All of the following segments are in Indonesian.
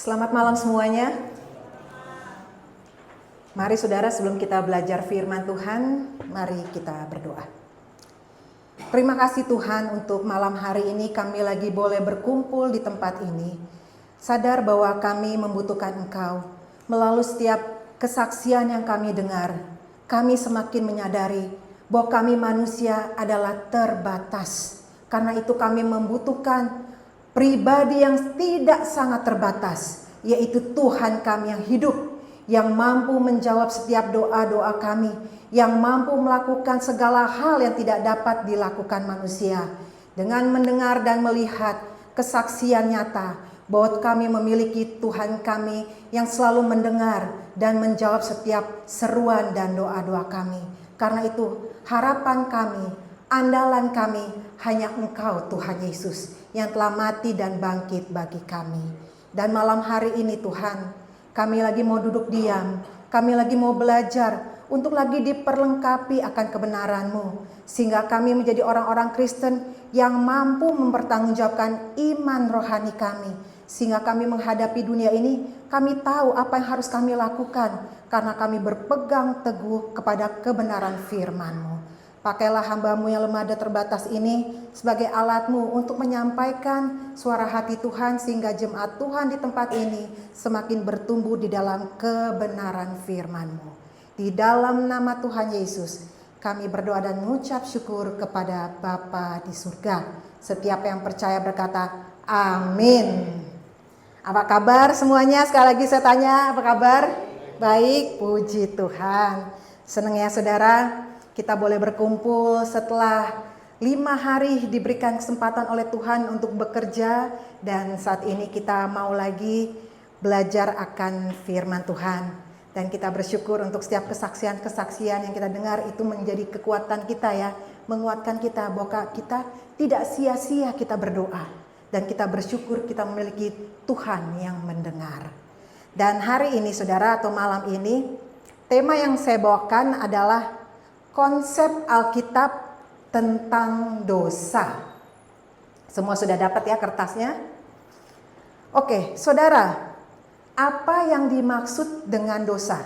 Selamat malam semuanya. Mari saudara, sebelum kita belajar firman Tuhan, mari kita berdoa. Terima kasih Tuhan untuk malam hari ini kami lagi boleh berkumpul di tempat ini. Sadar bahwa kami membutuhkan Engkau. Melalui setiap kesaksian yang kami dengar, kami semakin menyadari bahwa kami manusia adalah terbatas. Karena itu kami membutuhkan pribadi yang tidak sangat terbatas, yaitu Tuhan kami yang hidup, yang mampu menjawab setiap doa-doa kami, yang mampu melakukan segala hal yang tidak dapat dilakukan manusia. Dengan mendengar dan melihat kesaksian nyata bahwa kami memiliki Tuhan kami yang selalu mendengar dan menjawab setiap seruan dan doa-doa kami. Karena itu harapan kami, andalan kami hanya Engkau Tuhan Yesus yang telah mati dan bangkit bagi kami. Dan malam hari ini Tuhan, kami lagi mau duduk diam, kami lagi mau belajar untuk lagi diperlengkapi akan kebenaran-Mu. Sehingga kami menjadi orang-orang Kristen yang mampu mempertanggungjawabkan iman rohani kami. Sehingga kami menghadapi dunia ini, kami tahu apa yang harus kami lakukan. Karena kami berpegang teguh kepada kebenaran firman-Mu. Pakailah hamba-Mu yang lemah dan terbatas ini sebagai alat-Mu untuk menyampaikan suara hati Tuhan, sehingga jemaat Tuhan di tempat ini semakin bertumbuh di dalam kebenaran firman-Mu. Di dalam nama Tuhan Yesus kami berdoa dan mengucap syukur kepada Bapa di surga. Setiap yang percaya berkata amin. Apa kabar semuanya? Sekali lagi saya tanya, apa kabar? Baik, puji Tuhan. Senang ya saudara, kita boleh berkumpul setelah 5 hari diberikan kesempatan oleh Tuhan untuk bekerja. Dan saat ini kita mau lagi belajar akan firman Tuhan. Dan kita bersyukur untuk setiap kesaksian-kesaksian yang kita dengar, itu menjadi kekuatan kita ya. Menguatkan kita bahwa kita tidak sia-sia kita berdoa. Dan kita bersyukur kita memiliki Tuhan yang mendengar. Dan hari ini saudara, atau malam ini, tema yang saya bawakan adalah konsep Alkitab tentang dosa. Semua sudah dapat ya kertasnya? Oke, saudara, apa yang dimaksud dengan dosa?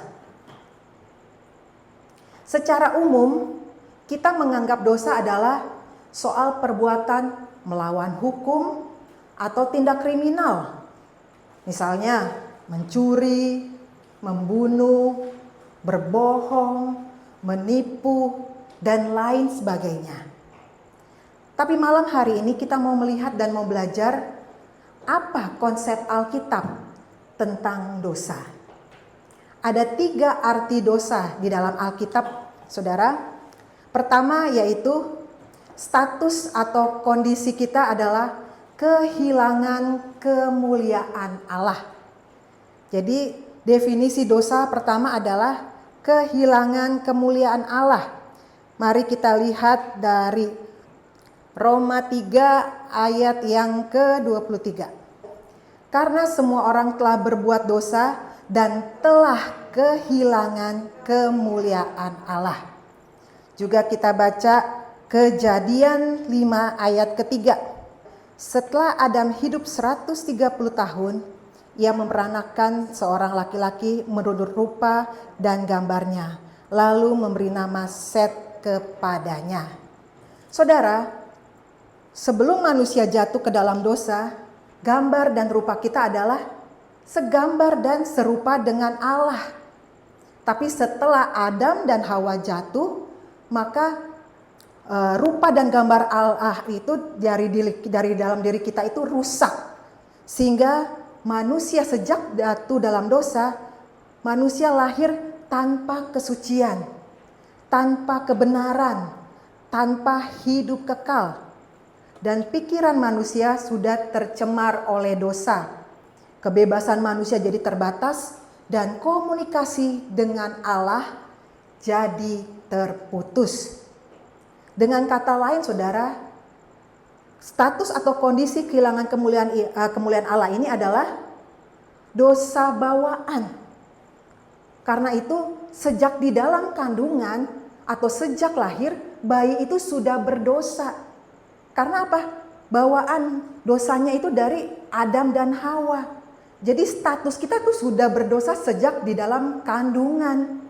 Secara umum, kita menganggap dosa adalah soal perbuatan melawan hukum atau tindak kriminal. Misalnya mencuri, membunuh, berbohong, menipu, dan lain sebagainya. Tapi malam hari ini kita mau melihat dan mau belajar apa konsep Alkitab tentang dosa. Ada 3 arti dosa di dalam Alkitab, saudara. Pertama yaitu status atau kondisi kita adalah kehilangan kemuliaan Allah. Jadi definisi dosa pertama adalah kehilangan kemuliaan Allah. Mari kita lihat dari Roma 3 ayat yang ke-23. Karena semua orang telah berbuat dosa dan telah kehilangan kemuliaan Allah. Juga kita baca Kejadian 5 ayat ketiga. Setelah Adam hidup 130 tahun, ia memperanakan seorang laki-laki menurut rupa dan gambarnya, lalu memberi nama Set kepadanya. Saudara, sebelum manusia jatuh ke dalam dosa, gambar dan rupa kita adalah segambar dan serupa dengan Allah. Tapi setelah Adam dan Hawa jatuh, maka rupa dan gambar Allah itu dari dalam diri kita itu rusak. Sehingga manusia sejak jatuh dalam dosa, manusia lahir tanpa kesucian, tanpa kebenaran, tanpa hidup kekal. Dan pikiran manusia sudah tercemar oleh dosa. Kebebasan manusia jadi terbatas dan komunikasi dengan Allah jadi terputus. Dengan kata lain saudara, status atau kondisi kehilangan kemuliaan Allah ini adalah dosa bawaan. Karena itu sejak di dalam kandungan atau sejak lahir, bayi itu sudah berdosa. Karena apa? Bawaan dosanya itu dari Adam dan Hawa. Jadi status kita tuh sudah berdosa sejak di dalam kandungan.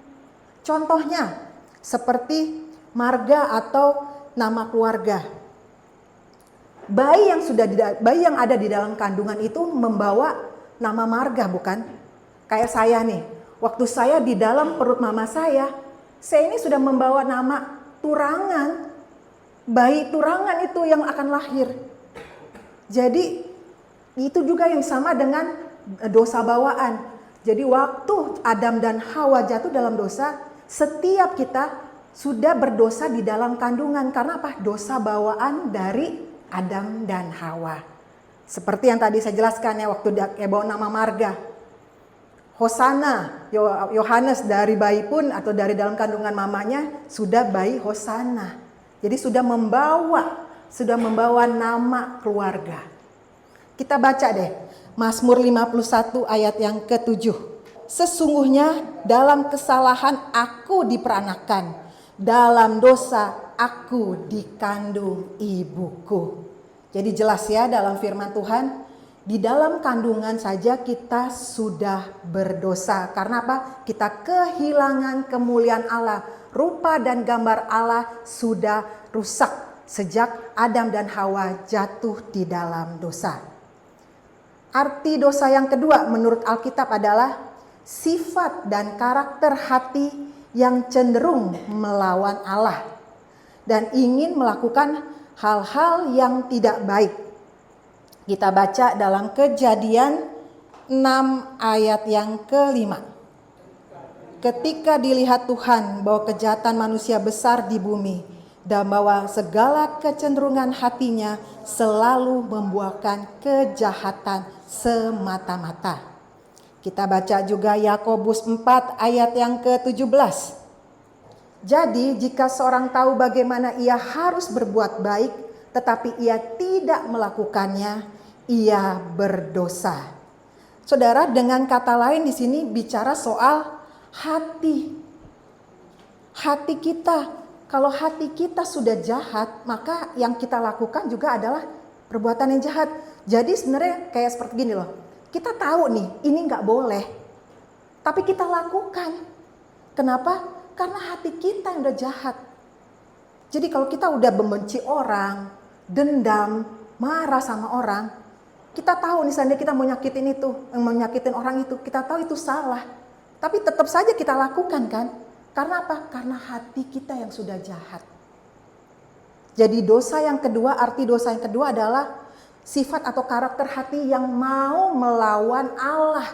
Contohnya seperti marga atau nama keluarga. Bayi yang ada di dalam kandungan itu membawa nama marga, bukan? Kayak saya nih, waktu saya di dalam perut mama saya ini sudah membawa nama Turangan. Bayi Turangan itu yang akan lahir. Jadi itu juga yang sama dengan dosa bawaan. Jadi waktu Adam dan Hawa jatuh dalam dosa, setiap kita sudah berdosa di dalam kandungan. Karena apa? Dosa bawaan dari Adam dan Hawa. Seperti yang tadi saya jelaskan ya, waktu dia bawa nama marga. Hosana, Yohanes dari bayi pun atau dari dalam kandungan mamanya sudah bayi Hosana. Jadi sudah membawa nama keluarga. Kita baca deh Mazmur 51 ayat yang ke-7. Sesungguhnya dalam kesalahan aku diperanakan, dalam dosa aku dikandung ibuku. Jadi jelas ya dalam firman Tuhan, di dalam kandungan saja kita sudah berdosa. Karena apa? Kita kehilangan kemuliaan Allah. Rupa dan gambar Allah sudah rusak sejak Adam dan Hawa jatuh di dalam dosa. Arti dosa yang kedua menurut Alkitab adalah sifat dan karakter hati yang cenderung melawan Allah dan ingin melakukan hal-hal yang tidak baik. Kita baca dalam Kejadian 6 ayat yang ke-5. Ketika dilihat Tuhan bahwa kejahatan manusia besar di bumi dan bahwa segala kecenderungan hatinya selalu membuahkan kejahatan semata-mata. Kita baca juga Yakobus 4 ayat yang ke-17. Jadi jika seorang tahu bagaimana ia harus berbuat baik tetapi ia tidak melakukannya, ia berdosa. Saudara, dengan kata lain di sini bicara soal hati. Hati kita. Kalau hati kita sudah jahat, maka yang kita lakukan juga adalah perbuatan yang jahat. Jadi sebenarnya kayak seperti gini loh. Kita tahu nih, ini nggak boleh. Tapi kita lakukan. Kenapa? Karena hati kita yang udah jahat. Jadi kalau kita udah membenci orang, dendam, marah sama orang, kita tahu nih seandainya kita mau nyakitin itu, mau nyakitin orang itu, kita tahu itu salah. Tapi tetap saja kita lakukan kan? Karena apa? Karena hati kita yang sudah jahat. Jadi dosa yang kedua, arti dosa yang kedua adalah sifat atau karakter hati yang mau melawan Allah.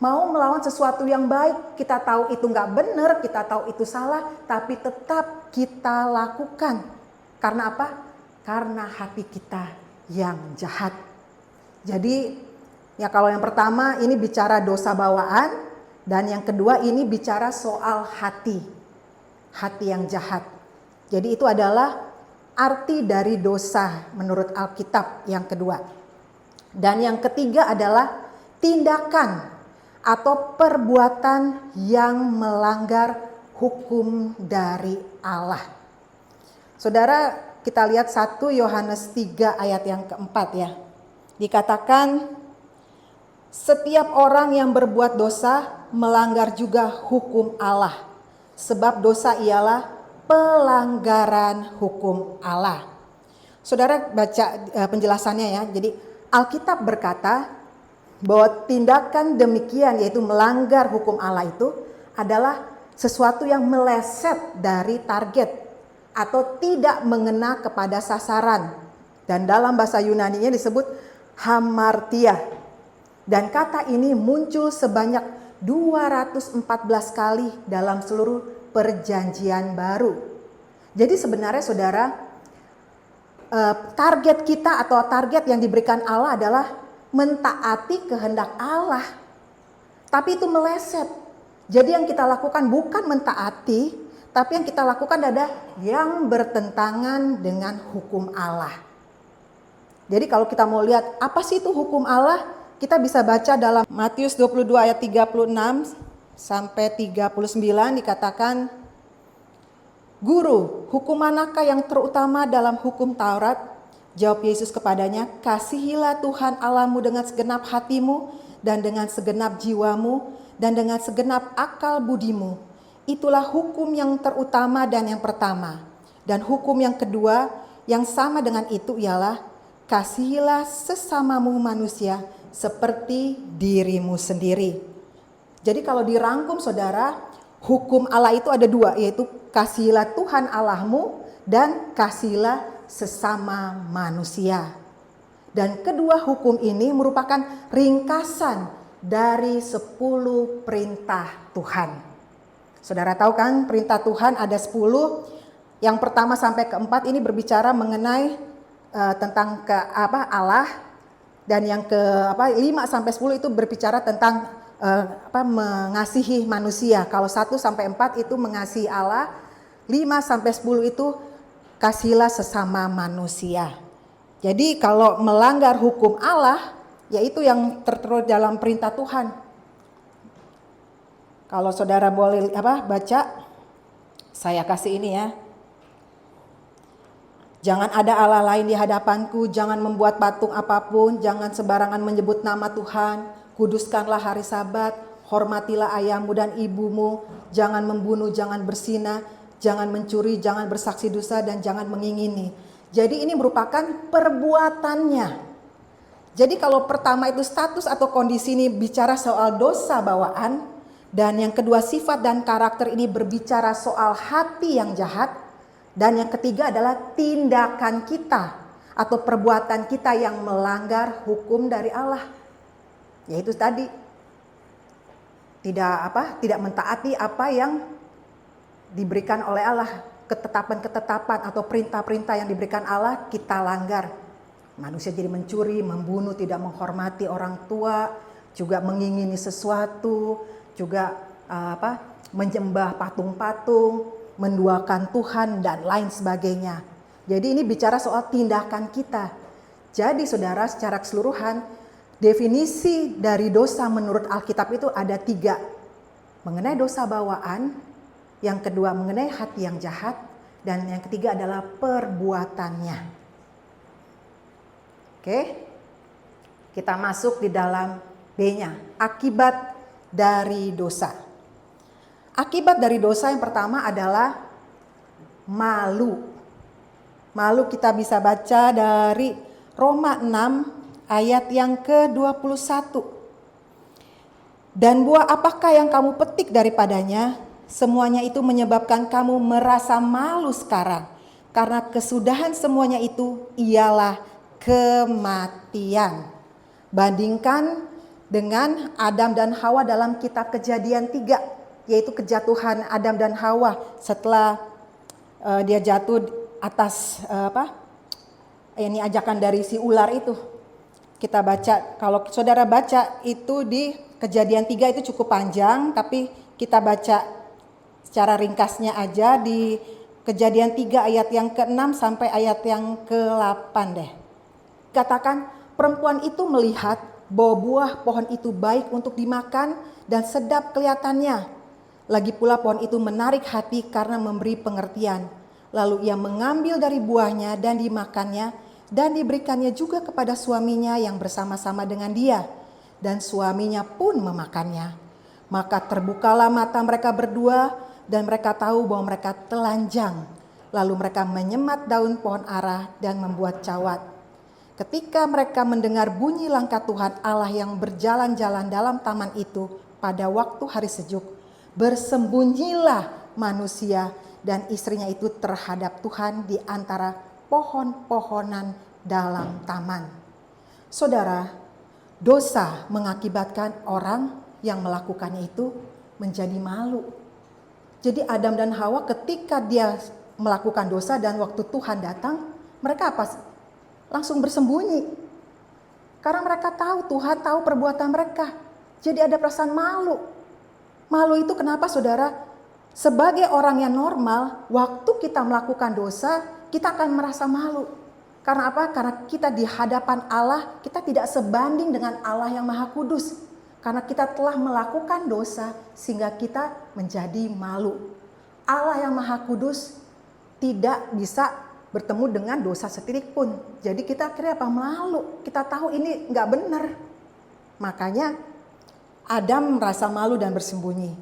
Mau melawan sesuatu yang baik. Kita tahu itu nggak benar, kita tahu itu salah, tapi tetap kita lakukan. Karena apa? Karena hati kita yang jahat. Jadi ya kalau yang pertama ini bicara dosa bawaan, dan yang kedua ini bicara soal hati. Hati yang jahat. Jadi itu adalah arti dari dosa menurut Alkitab yang kedua. Dan yang ketiga adalah tindakan atau perbuatan yang melanggar hukum dari Allah. Saudara, kita lihat 1 Yohanes 3 ayat yang keempat ya. Dikatakan setiap orang yang berbuat dosa melanggar juga hukum Allah. Sebab dosa ialah pelanggaran hukum Allah. Saudara baca penjelasannya ya. Jadi Alkitab berkata bahwa tindakan demikian yaitu melanggar hukum Allah itu adalah sesuatu yang meleset dari target atau tidak mengena kepada sasaran. Dan dalam bahasa Yunani-nya disebut hamartia. Dan kata ini muncul sebanyak 214 kali dalam seluruh perjanjian baru. Jadi sebenarnya saudara, target kita atau target yang diberikan Allah adalah mentaati kehendak Allah. Tapi itu meleset. Jadi yang kita lakukan bukan mentaati, tapi yang kita lakukan adalah yang bertentangan dengan hukum Allah. Jadi kalau kita mau lihat apa sih itu hukum Allah, kita bisa baca dalam Matius 22 ayat 36 sampai 39 dikatakan, Guru, hukum manakah yang terutama dalam hukum Taurat? Jawab Yesus kepadanya, kasihilah Tuhan Allahmu dengan segenap hatimu dan dengan segenap jiwamu dan dengan segenap akal budimu. Itulah hukum yang terutama dan yang pertama. Dan hukum yang kedua yang sama dengan itu ialah kasihilah sesamamu manusia seperti dirimu sendiri. Jadi kalau dirangkum saudara, hukum Allah itu ada dua, yaitu kasihilah Tuhan Allahmu dan kasihilah sesama manusia. Dan kedua hukum ini merupakan ringkasan dari 10 perintah Tuhan. Saudara tahu kan perintah Tuhan ada 10. Yang pertama sampai keempat ini berbicara mengenai tentang Allah. Dan yang ke 5 sampai 10 itu berbicara tentang mengasihi manusia. Kalau 1 sampai 4 itu mengasihi Allah, 5 sampai 10 itu kasihilah sesama manusia. Jadi kalau melanggar hukum Allah, yaitu yang tertera dalam perintah Tuhan. Kalau saudara boleh baca, saya kasih ini ya. Jangan ada Allah lain di hadapanku, jangan membuat patung apapun, jangan sembarangan menyebut nama Tuhan, kuduskanlah hari Sabat, hormatilah ayahmu dan ibumu, jangan membunuh, jangan berzina, jangan mencuri, jangan bersaksi dusta, dan jangan mengingini. Jadi ini merupakan perbuatannya. Jadi kalau pertama itu status atau kondisi ini bicara soal dosa bawaan. Dan yang kedua sifat dan karakter ini berbicara soal hati yang jahat. Dan yang ketiga adalah tindakan kita atau perbuatan kita yang melanggar hukum dari Allah. Yaitu tadi tidak mentaati apa yang diberikan oleh Allah, ketetapan-ketetapan atau perintah-perintah yang diberikan Allah kita langgar. Manusia jadi mencuri, membunuh, tidak menghormati orang tua, juga mengingini sesuatu, juga menyembah patung-patung, menduakan Tuhan dan lain sebagainya. Jadi ini bicara soal tindakan kita. Jadi saudara, secara keseluruhan definisi dari dosa menurut Alkitab itu ada 3. Mengenai dosa bawaan, yang kedua mengenai hati yang jahat, dan yang ketiga adalah perbuatannya. Oke, kita masuk di dalam B-nya, akibat dari dosa. Akibat dari dosa yang pertama adalah malu. Malu kita bisa baca dari Roma 6 ayat yang ke-21. Dan buah apakah yang kamu petik daripadanya? Semuanya itu menyebabkan kamu merasa malu sekarang. Karena kesudahan semuanya itu ialah kematian. Bandingkan dengan Adam dan Hawa dalam kitab Kejadian 3. Yaitu kejatuhan Adam dan Hawa setelah dia jatuh atas ini ajakan dari si ular itu. Kita baca, kalau saudara baca itu di Kejadian 3 itu cukup panjang. Tapi kita baca secara ringkasnya aja di Kejadian 3 ayat yang ke-6 sampai ayat yang ke-8 deh. Katakan, perempuan itu melihat bahwa buah pohon itu baik untuk dimakan dan sedap kelihatannya. Lagi pula pohon itu menarik hati karena memberi pengertian. Lalu ia mengambil dari buahnya dan dimakannya dan diberikannya juga kepada suaminya yang bersama-sama dengan dia. Dan suaminya pun memakannya. Maka terbukalah mata mereka berdua dan mereka tahu bahwa mereka telanjang. Lalu mereka menyemat daun pohon ara dan membuat cawat. Ketika mereka mendengar bunyi langkah Tuhan Allah yang berjalan-jalan dalam taman itu pada waktu hari sejuk, bersembunyilah manusia dan istrinya itu terhadap Tuhan di antara pohon-pohonan dalam taman. Saudara, dosa mengakibatkan orang yang melakukannya itu menjadi malu. Jadi Adam dan Hawa ketika dia melakukan dosa dan waktu Tuhan datang, mereka langsung bersembunyi. Karena mereka tahu, Tuhan tahu perbuatan mereka. Jadi ada perasaan malu. Malu itu kenapa saudara? Sebagai orang yang normal, waktu kita melakukan dosa, kita akan merasa malu. Karena apa? Karena kita di hadapan Allah, kita tidak sebanding dengan Allah yang Maha Kudus. Karena kita telah melakukan dosa sehingga kita menjadi malu. Allah yang Maha Kudus tidak bisa bertemu dengan dosa setitik pun. Jadi kita akhirnya apa? Malu. Kita tahu ini nggak benar. Makanya Adam merasa malu dan bersembunyi.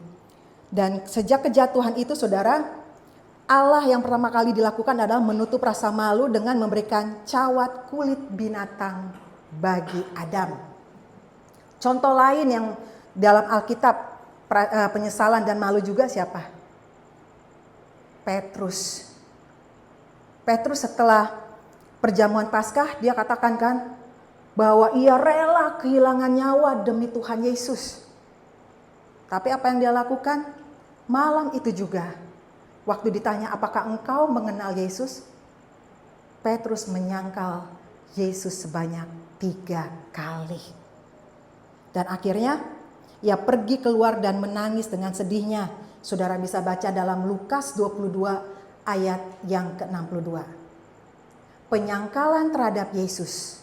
Dan sejak kejatuhan itu saudara, Allah yang pertama kali dilakukan adalah menutup rasa malu dengan memberikan cawat kulit binatang bagi Adam. Contoh lain yang dalam Alkitab penyesalan dan malu juga siapa? Petrus. Petrus setelah perjamuan Paskah dia katakan kan bahwa ia rela kehilangan nyawa demi Tuhan Yesus. Tapi apa yang dia lakukan? Malam itu juga waktu ditanya apakah engkau mengenal Yesus? Petrus menyangkal Yesus sebanyak 3 kali. Dan akhirnya ia pergi keluar dan menangis dengan sedihnya. Saudara bisa baca dalam Lukas 22 ayat yang ke-62. Penyangkalan terhadap Yesus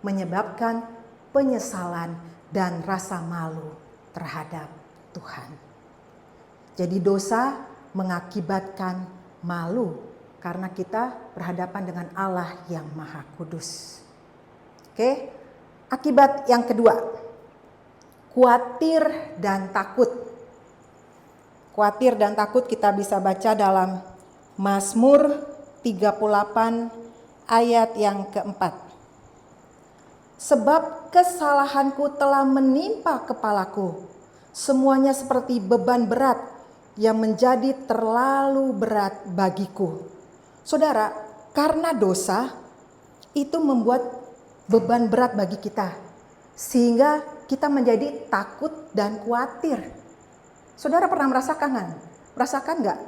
menyebabkan penyesalan dan rasa malu terhadap Tuhan. Jadi dosa mengakibatkan malu karena kita berhadapan dengan Allah yang Maha Kudus. Oke, akibat yang kedua, khawatir dan takut. Khawatir dan takut kita bisa baca dalam Mazmur 38 ayat yang keempat. Sebab kesalahanku telah menimpa kepalaku, semuanya seperti beban berat yang menjadi terlalu berat bagiku. Saudara, karena dosa itu membuat beban berat bagi kita, sehingga kita menjadi takut dan khawatir. Saudara pernah merasakan nggak?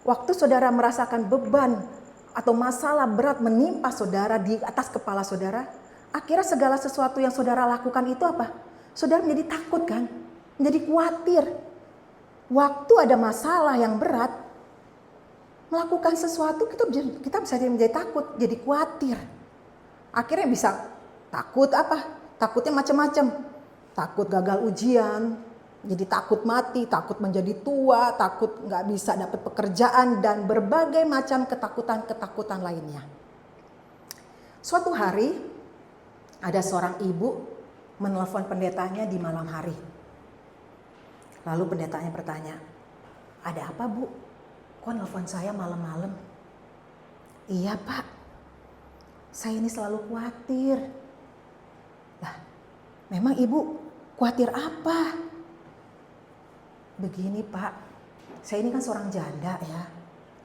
Waktu saudara merasakan beban atau masalah berat menimpa saudara di atas kepala saudara, akhirnya segala sesuatu yang saudara lakukan itu apa? Saudara menjadi takut kan? Menjadi khawatir. Waktu ada masalah yang berat, melakukan sesuatu kita bisa menjadi takut, jadi khawatir. Akhirnya bisa takut apa? Takutnya macam-macam. Takut gagal ujian, jadi takut mati, takut menjadi tua, takut nggak bisa dapat pekerjaan, dan berbagai macam ketakutan-ketakutan lainnya. Suatu hari, ada seorang ibu menelpon pendetanya di malam hari. Lalu pendetanya bertanya, ada apa bu? Kok nelfon saya malam-malam? Iya pak, saya ini selalu khawatir. Lah, memang ibu khawatir apa? Begini pak, saya ini kan seorang janda ya,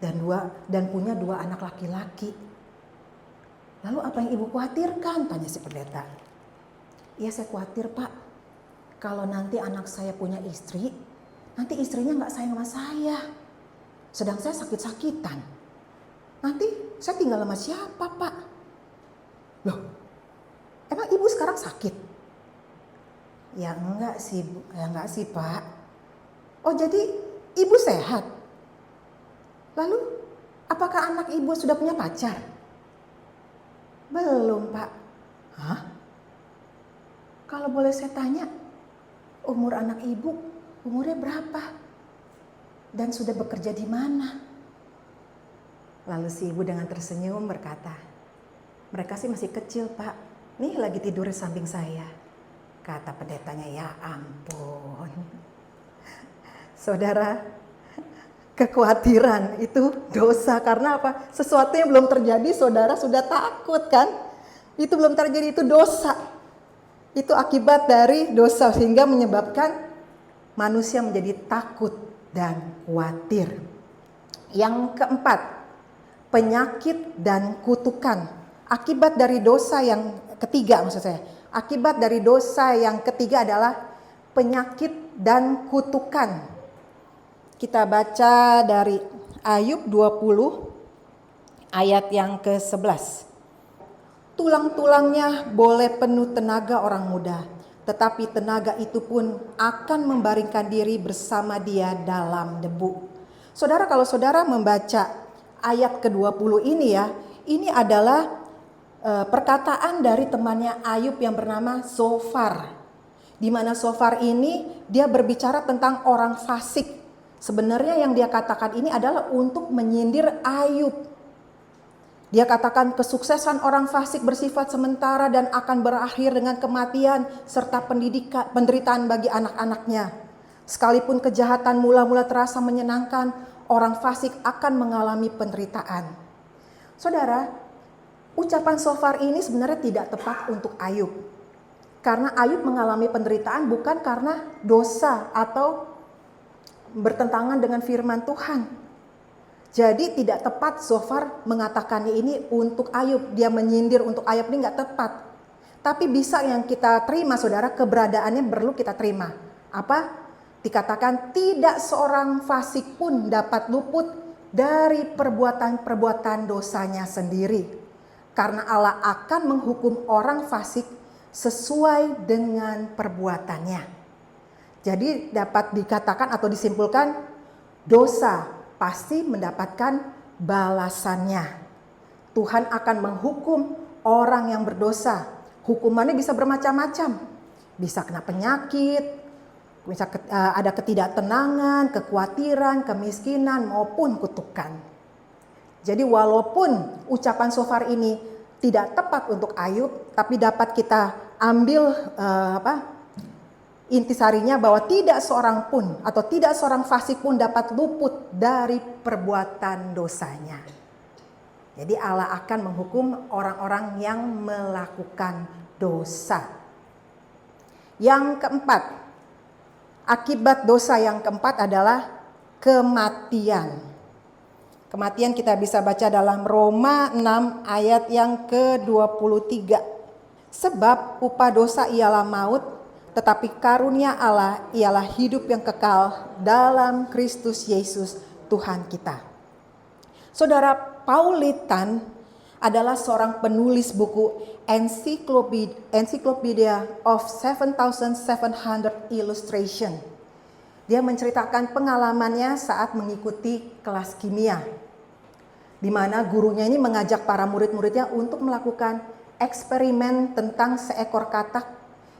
dan punya 2 anak laki-laki. Lalu apa yang ibu khawatirkan? Tanya si pendeta. Iya saya khawatir pak, kalau nanti anak saya punya istri, nanti istrinya gak sayang sama saya. Sedang saya sakit-sakitan. Nanti saya tinggal sama siapa pak? Loh, emang ibu sekarang sakit? Ya enggak sih pak. Oh jadi ibu sehat? Lalu apakah anak ibu sudah punya pacar? Belum pak. Hah? Kalau boleh saya tanya, umur anak ibu umurnya berapa? Dan sudah bekerja di mana? Lalu si ibu dengan tersenyum berkata, mereka sih masih kecil pak. Nih lagi tidur di samping saya. Kata pendetanya, ya ampun. Saudara, kekhawatiran itu dosa. Karena apa? Sesuatu yang belum terjadi saudara sudah takut kan? Itu belum terjadi, itu dosa. Itu akibat dari dosa sehingga menyebabkan manusia menjadi takut dan khawatir. Yang keempat, penyakit dan kutukan. Akibat dari dosa yang ketiga maksud saya. Akibat dari dosa yang ketiga adalah penyakit dan kutukan. Kita baca dari Ayub 20 ayat yang ke-11. Tulang-tulangnya boleh penuh tenaga orang muda, tetapi tenaga itu pun akan membaringkan diri bersama dia dalam debu. Saudara, kalau saudara membaca ayat ke-20 ini ya, ini adalah perkataan dari temannya Ayub yang bernama Zofar. Di mana Zofar ini dia berbicara tentang orang fasik. Sebenarnya yang dia katakan ini adalah untuk menyindir Ayub. Dia katakan kesuksesan orang fasik bersifat sementara dan akan berakhir dengan kematian serta penderitaan bagi anak-anaknya. Sekalipun kejahatan mula-mula terasa menyenangkan, orang fasik akan mengalami penderitaan. Saudara, ucapan shofar ini sebenarnya tidak tepat untuk Ayub. Karena Ayub mengalami penderitaan bukan karena dosa atau bertentangan dengan firman Tuhan. Jadi tidak tepat shofar mengatakannya ini untuk Ayub. Dia menyindir untuk Ayub ini nggak tepat. Tapi bisa yang kita terima saudara, keberadaannya perlu kita terima. Apa? Dikatakan tidak seorang fasik pun dapat luput dari perbuatan-perbuatan dosanya sendiri. Karena Allah akan menghukum orang fasik sesuai dengan perbuatannya. Jadi dapat dikatakan atau disimpulkan dosa pasti mendapatkan balasannya. Tuhan akan menghukum orang yang berdosa. Hukumannya bisa bermacam-macam. Bisa kena penyakit, bisa ada ketidaktenangan, kekhawatiran, kemiskinan maupun kutukan. Jadi walaupun ucapan shofar ini tidak tepat untuk Ayub, tapi dapat kita ambil intisarinya bahwa tidak seorang pun atau tidak seorang fasik pun dapat luput dari perbuatan dosanya. Jadi Allah akan menghukum orang-orang yang melakukan dosa. Yang keempat, akibat dosa yang keempat adalah kematian. Kematian kita bisa baca dalam Roma 6 ayat yang ke-23. Sebab upah dosa ialah maut, tetapi karunia Allah ialah hidup yang kekal dalam Kristus Yesus Tuhan kita. Saudara, Paulitan adalah seorang penulis buku Encyclopedia of 7,700 Illustration. Dia menceritakan pengalamannya saat mengikuti kelas kimia, di mana gurunya ini mengajak para murid-muridnya untuk melakukan eksperimen tentang seekor katak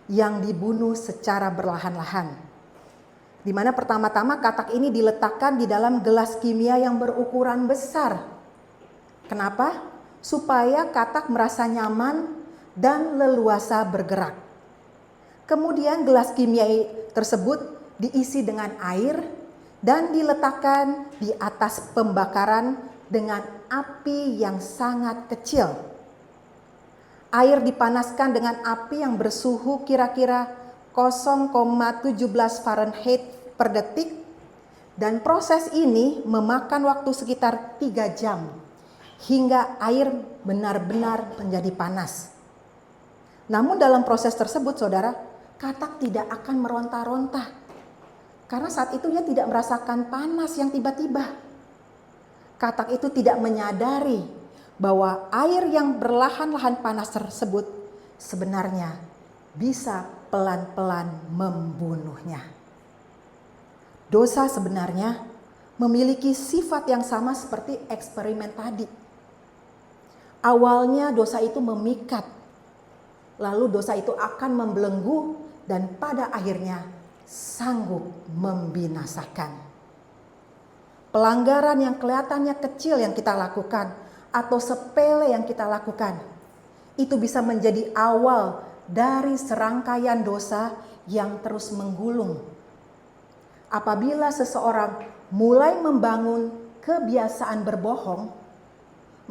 yang dibunuh secara berlahan-lahan. Di mana pertama-tama katak ini diletakkan di dalam gelas kimia yang berukuran besar. Kenapa? Supaya katak merasa nyaman dan leluasa bergerak. Kemudian gelas kimia tersebut diisi dengan air dan diletakkan di atas pembakaran dengan api yang sangat kecil. Air dipanaskan dengan api yang bersuhu kira-kira 0,17 Fahrenheit per detik, dan proses ini memakan waktu sekitar 3 jam hingga air benar-benar menjadi panas. Namun dalam proses tersebut saudara, katak tidak akan meronta-ronta karena saat itu ia tidak merasakan panas yang tiba-tiba. Katak itu tidak menyadari bahwa air yang berlahan-lahan panas tersebut sebenarnya bisa pelan-pelan membunuhnya. Dosa sebenarnya memiliki sifat yang sama seperti eksperimen tadi. Awalnya dosa itu memikat, lalu dosa itu akan membelenggu dan pada akhirnya sanggup membinasakan. Pelanggaran yang kelihatannya kecil yang kita lakukan atau sepele yang kita lakukan, itu bisa menjadi awal dari serangkaian dosa yang terus menggulung. Apabila seseorang mulai membangun kebiasaan berbohong,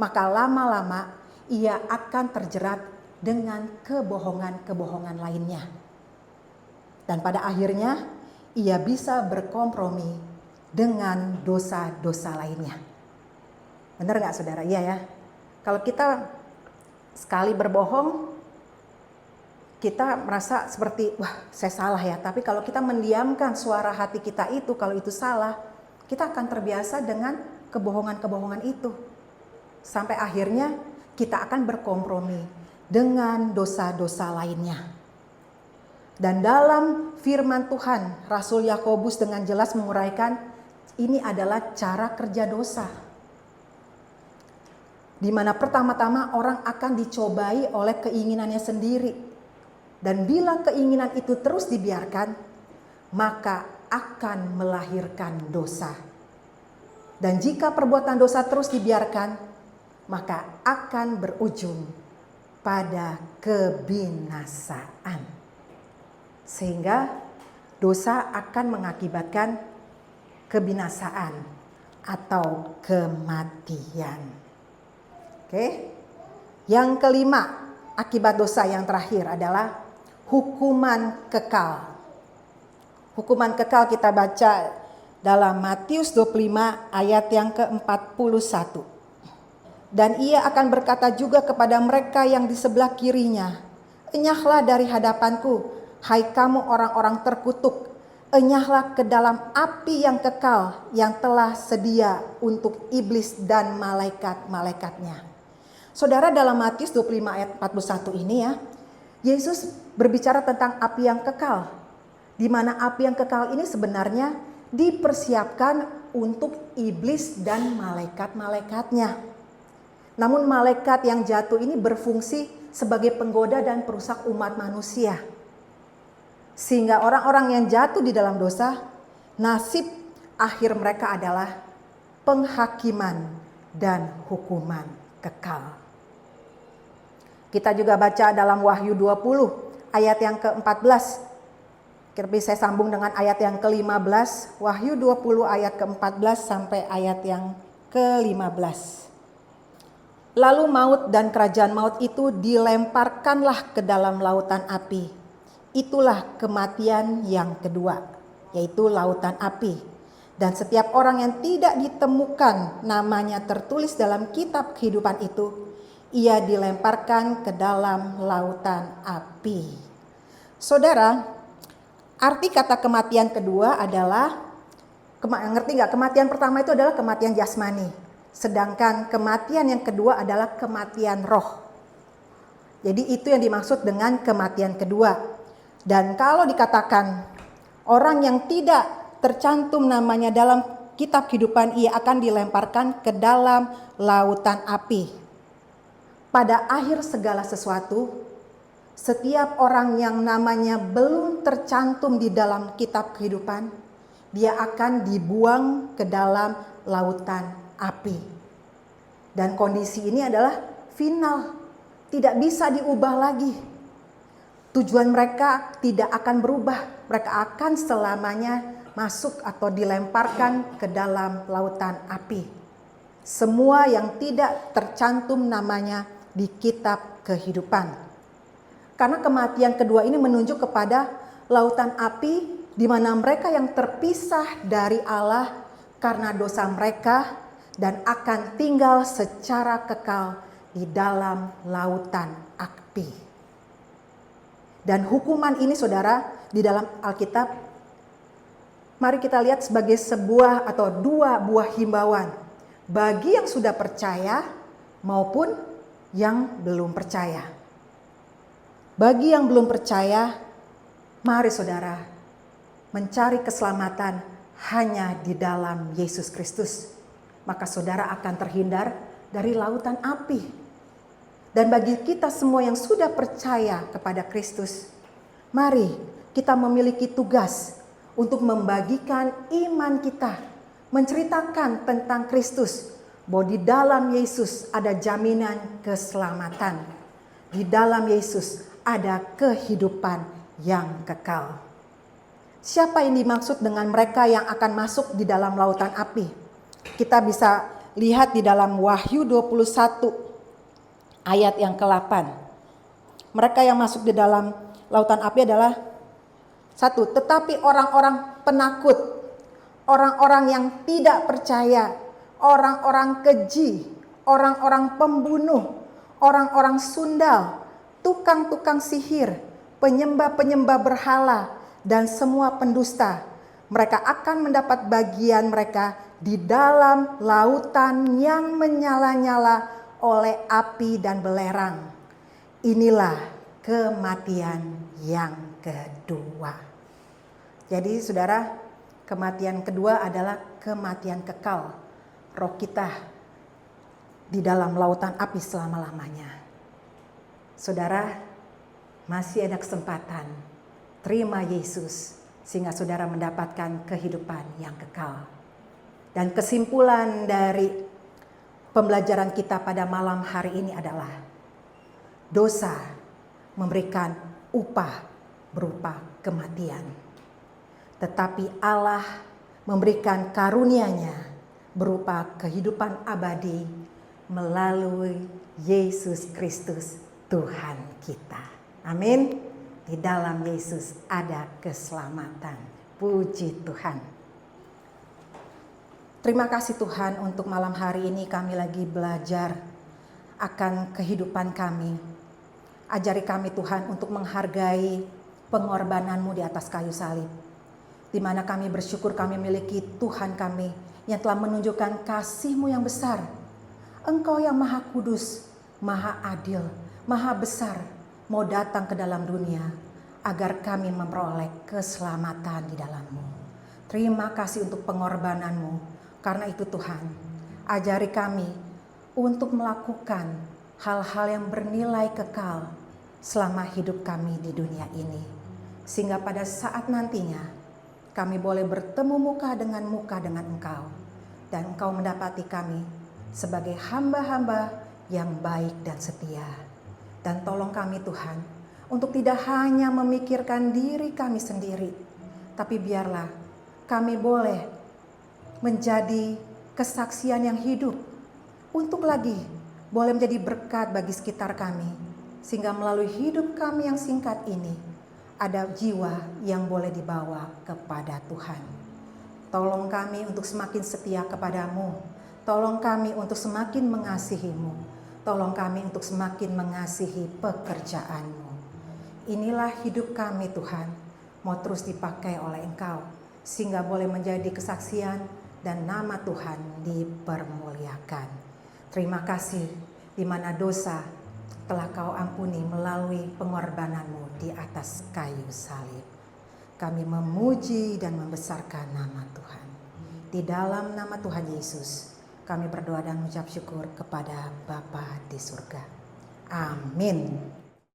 maka lama-lama ia akan terjerat dengan kebohongan-kebohongan lainnya. Dan pada akhirnya ia bisa berkompromi dengan dosa-dosa lainnya. Benar gak saudara? Iya ya. Kalau kita sekali berbohong, kita merasa seperti, wah saya salah ya. Tapi kalau kita mendiamkan suara hati kita itu, kalau itu salah, kita akan terbiasa dengan kebohongan-kebohongan itu. Sampai akhirnya kita akan berkompromi dengan dosa-dosa lainnya. Dan dalam firman Tuhan, Rasul Yakobus dengan jelas menguraikan, ini adalah cara kerja dosa. Di mana pertama-tama orang akan dicobai oleh keinginannya sendiri. Dan bila keinginan itu terus dibiarkan, maka akan melahirkan dosa. Dan jika perbuatan dosa terus dibiarkan, maka akan berujung pada kebinasaan. Sehingga dosa akan mengakibatkan kebinasaan atau kematian. Oke. Yang kelima, akibat dosa yang terakhir adalah hukuman kekal. Hukuman kekal kita baca dalam Matius 25 ayat yang ke-41. Dan ia akan berkata juga kepada mereka yang di sebelah kirinya, "Enyahlah dari hadapanku, hai kamu orang-orang terkutuk. Enyahlah ke dalam api yang kekal yang telah sedia untuk iblis dan malaikat-malaikatnya." Saudara, dalam Matius 25 ayat 41 ini ya, Yesus berbicara tentang api yang kekal. Di mana api yang kekal ini sebenarnya dipersiapkan untuk iblis dan malaikat-malaikatnya. Namun malaikat yang jatuh ini berfungsi sebagai penggoda dan perusak umat manusia. Sehingga orang-orang yang jatuh di dalam dosa, nasib akhir mereka adalah penghakiman dan hukuman kekal. Kita juga baca dalam Wahyu 20 ayat yang ke-14. Tapi saya sambung dengan ayat yang ke-15. Wahyu 20 ayat ke-14 sampai ayat yang ke-15. Lalu maut dan kerajaan maut itu dilemparkanlah ke dalam lautan api. Itulah kematian yang kedua, yaitu lautan api. Dan setiap orang yang tidak ditemukan namanya tertulis dalam kitab kehidupan itu, ia dilemparkan ke dalam lautan api. Saudara, arti kata kematian kedua adalah, ngerti nggak? Kematian pertama itu adalah kematian jasmani. Sedangkan kematian yang kedua adalah kematian roh. Jadi itu yang dimaksud dengan kematian kedua. Dan kalau dikatakan orang yang tidak tercantum namanya dalam kitab kehidupan, ia akan dilemparkan ke dalam lautan api. Pada akhir segala sesuatu, setiap orang yang namanya belum tercantum di dalam kitab kehidupan, dia akan dibuang ke dalam lautan api. Dan kondisi ini adalah final, tidak bisa diubah lagi. Tujuan mereka tidak akan berubah, mereka akan selamanya masuk atau dilemparkan ke dalam lautan api. Semua yang tidak tercantum namanya di kitab kehidupan. Karena kematian kedua ini menunjuk kepada lautan api di mana mereka yang terpisah dari Allah karena dosa mereka dan akan tinggal secara kekal di dalam lautan api. Dan hukuman ini saudara di dalam Alkitab, mari kita lihat sebagai sebuah atau dua buah himbauan bagi yang sudah percaya maupun yang belum percaya. Bagi yang belum percaya, mari saudara mencari keselamatan hanya di dalam Yesus Kristus. Maka saudara akan terhindar dari lautan api. Dan bagi kita semua yang sudah percaya kepada Kristus, mari kita memiliki tugas untuk membagikan iman kita, menceritakan tentang Kristus, bahwa di dalam Yesus ada jaminan keselamatan. Di dalam Yesus ada kehidupan yang kekal. Siapa yang dimaksud dengan mereka yang akan masuk di dalam lautan api? Kita bisa lihat di dalam Wahyu 21 ayat yang ke-8. Mereka yang masuk di dalam lautan api adalah satu, tetapi orang-orang penakut, orang-orang yang tidak percaya, orang-orang keji, orang-orang pembunuh, orang-orang sundal, tukang-tukang sihir, penyembah-penyembah berhala, dan semua pendusta. Mereka akan mendapat bagian mereka di dalam lautan yang menyala-nyala oleh api dan belerang. Inilah kematian yang kedua. Jadi saudara, kematian kedua adalah kematian kekal. Roh kita di dalam lautan api selama-lamanya. Saudara, masih ada kesempatan. Terima Yesus sehingga saudara mendapatkan kehidupan yang kekal. Dan kesimpulan dari pembelajaran kita pada malam hari ini adalah dosa memberikan upah berupa kematian. Tetapi Allah memberikan karunia-Nya berupa kehidupan abadi melalui Yesus Kristus Tuhan kita. Amin. Di dalam Yesus ada keselamatan. Puji Tuhan. Terima kasih Tuhan untuk malam hari ini kami lagi belajar akan kehidupan kami. Ajari kami Tuhan untuk menghargai pengorbanan-Mu di atas kayu salib. Di mana kami bersyukur kami miliki Tuhan kami yang telah menunjukkan kasih-Mu yang besar. Engkau yang maha kudus, maha adil, maha besar, mau datang ke dalam dunia agar kami memperoleh keselamatan di dalam-Mu. Terima kasih untuk pengorbanan-Mu. Karena itu Tuhan, ajari kami untuk melakukan hal-hal yang bernilai kekal selama hidup kami di dunia ini. Sehingga pada saat nantinya kami boleh bertemu muka dengan Engkau. Dan Engkau mendapati kami sebagai hamba-hamba yang baik dan setia. Dan tolong kami Tuhan untuk tidak hanya memikirkan diri kami sendiri. Tapi biarlah kami boleh menjadi kesaksian yang hidup untuk lagi boleh menjadi berkat bagi sekitar kami, sehingga melalui hidup kami yang singkat ini ada jiwa yang boleh dibawa kepada Tuhan. Tolong kami untuk semakin setia kepadamu, tolong kami untuk semakin mengasihi-Mu, tolong kami untuk semakin mengasihi pekerjaan-Mu. Inilah hidup kami Tuhan, mau terus dipakai oleh Engkau sehingga boleh menjadi kesaksian dan nama Tuhan dipermuliakan. Terima kasih di mana dosa telah Kau ampuni melalui pengorbanan-Mu di atas kayu salib. Kami memuji dan membesarkan nama Tuhan. Di dalam nama Tuhan Yesus, kami berdoa dan mengucap syukur kepada Bapa di surga. Amin.